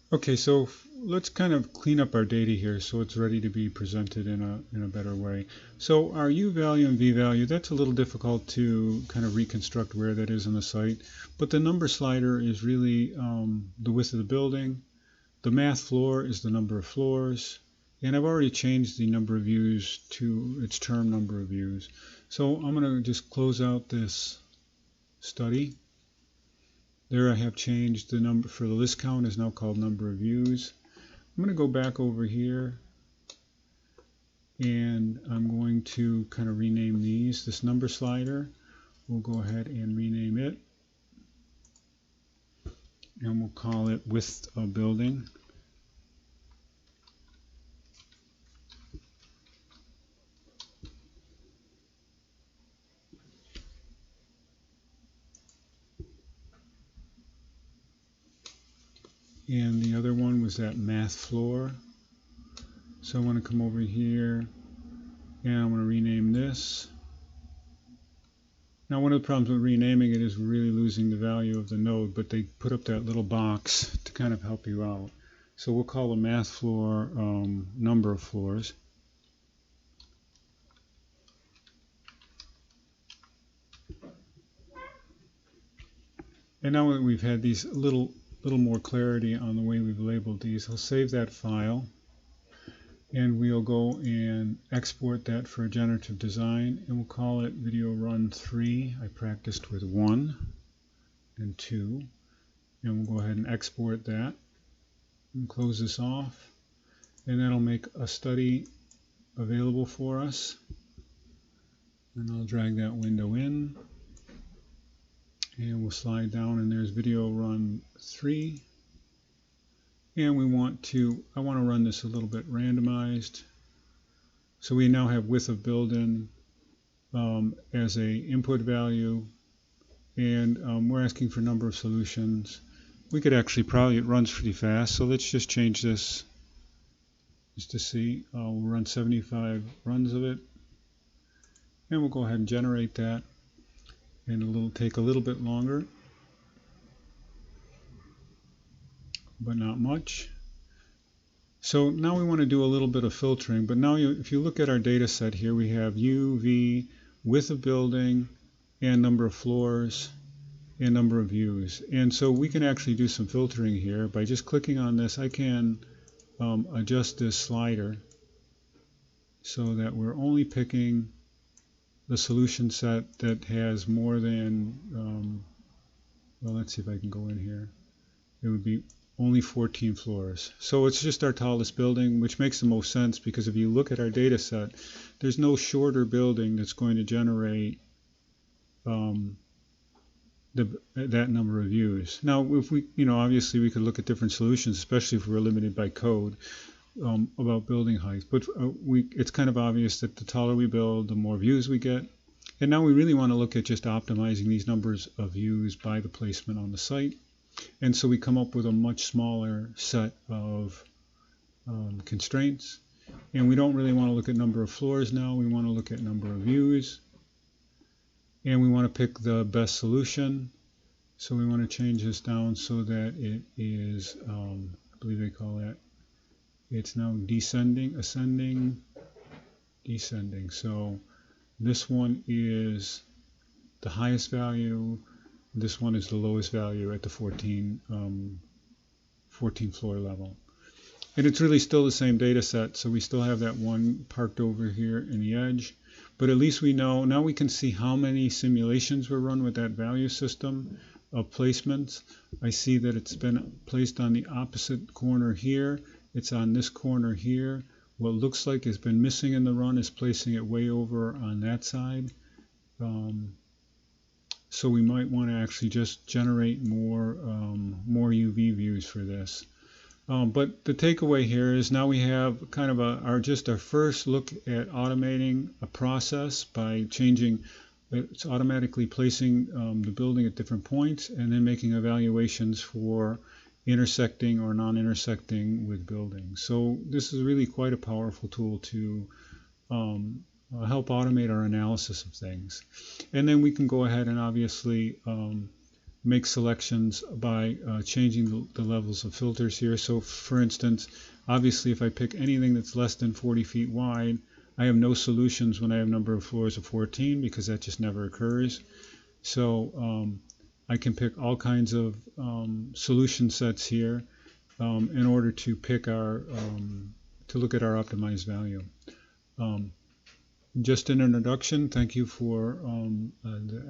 Okay, so let's kind of clean up our data here so it's ready to be presented in a better way. So our U value and V value, that's a little difficult to kind of reconstruct where that is on the site, but the number slider is really the width of the building. The math floor is the number of floors, and I've already changed the number of views to its term number of views. So I'm going to just close out this study. There I have changed the number for the list count is now called number of views. I'm going to go back over here and I'm going to kind of rename these. This number slider, we'll go ahead and rename it. And we'll call it width of building. And the other one was that math floor. So I want to come over here and I'm going to rename this. Now one of the problems with renaming it is really losing the value of the node, but they put up that little box to kind of help you out. So we'll call the math floor number of floors. And now that we've had these little more clarity on the way we've labeled these, I'll save that file and we'll go and export that for a generative design, and we'll call it video run 3. I practiced with 1 and 2, and we'll go ahead and export that and close this off, and that'll make a study available for us. And I'll drag that window in. And we'll slide down and there's video run 3. And I want to run this a little bit randomized. So we now have width of building as a input value. And we're asking for number of solutions. We could actually it runs pretty fast. So let's just change this just to see. We'll run 75 runs of it. And we'll go ahead and generate that. And it'll take a little bit longer, but not much. So now we want to do a little bit of filtering, but now if you look at our data set here, we have U, V, width of building, and number of floors, and number of views. And so we can actually do some filtering here. By just clicking on this, I can adjust this slider so that we're only picking the solution set that has more than, well, let's see if I can go in here. It would be only 14 floors. So it's just our tallest building, which makes the most sense because if you look at our data set, there's no shorter building that's going to generate that number of views. Now, if we, obviously we could look at different solutions, especially if we're limited by code. About building height, but it's kind of obvious that the taller we build, the more views we get. And now we really want to look at just optimizing these numbers of views by the placement on the site. And so we come up with a much smaller set of constraints. And we don't really want to look at number of floors now. We want to look at number of views. And we want to pick the best solution. So we want to change this down so that it is, I believe they call that, it's now descending, ascending, descending. So this one is the highest value. This one is the lowest value at the 14 floor level. And it's really still the same data set. So we still have that one parked over here in the edge. But at least we know, now we can see how many simulations were run with that value system of placements. I see that it's been placed on the opposite corner here. It's on this corner here. What looks like has been missing in the run is placing it way over on that side. So we might want to actually just generate more UV views for this. But the takeaway here is now we have kind of our first look at automating a process by changing. It's automatically placing the building at different points and then making evaluations for intersecting or non-intersecting with buildings. So this is really quite a powerful tool to help automate our analysis of things. And then we can go ahead and obviously make selections by changing the levels of filters here. So for instance, obviously if I pick anything that's less than 40 feet wide, I have no solutions when I have number of floors of 14 because that just never occurs. So I can pick all kinds of solution sets here in order to pick our to look at our optimized value. Just an introduction. Thank you for.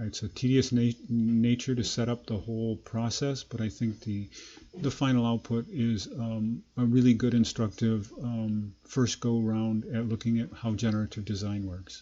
It's a tedious nature to set up the whole process, but I think the final output is a really good instructive first go round at looking at how generative design works.